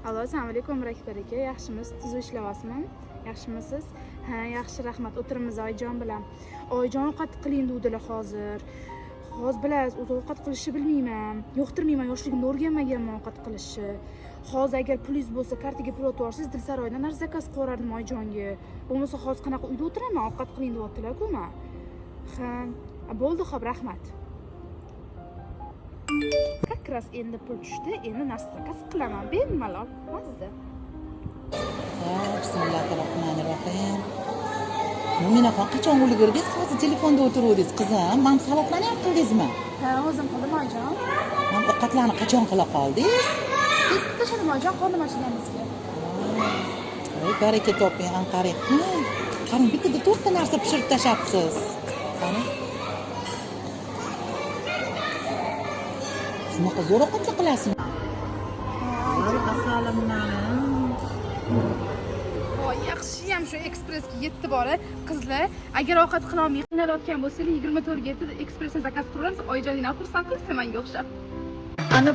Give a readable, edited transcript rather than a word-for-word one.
Alo, assalomu alaykum Rakbar aka. Yaxshimisiz? Tuzuk ishlayapsizmi? Yaxshimisiz? Ha, yaxshi, rahmat. O'tiramiz Oyjon bilan. Oyjon ovqat qiling dedilar hozir. Hozir bilasiz, o'zi ovqat qilishni bilmayman. Yo'qtirmayman, yoshligimda o'rganmaganman ovqat qilishni. Hozir agar pulingiz bo'lsa, kartaga pul o'tib yuborsangiz, Dilsaroydan narsa zakaz qo'yardim Oyjonga. Bo'lmasa hozir qanaqa uyda o'tiraman, ovqat qiling deyaptilar-ku men. Ha, bo'ldi, xo'p, rahmat. Как раз endi pul tushdi, endi narsa zakaz qilaman, bemalol, mazza. Bismillahirrohmanirrohim. Mo'minaxon, qachon ulgurdingiz? Hozir telefonda o'tiruvdingiz, qizim. Men salatlarni ham qildingizmi? Ha, o'zim qildim Oyjon. Men ovqatlarni qachon qila qoldingiz? Biz tashladim Oyjon, qornim ochganimizga. Voy, baraka toping, anqaring. Qarang, bittada 4 ta narsa pishirib tashlabsiz. Qani? Shunaqa zo'r ovqatni qilasizmi? Voy, asalimlarim. Voy, yaxshiyam shu ekspressga yetdi bora. Qizlar, agar ovqat qila olmay qiynalayotgan bo'lsangiz, 24 ga yetdi ekspressni zakaz qilamiz. Oyjoningni xursand qilsa menga o'xshab. Ana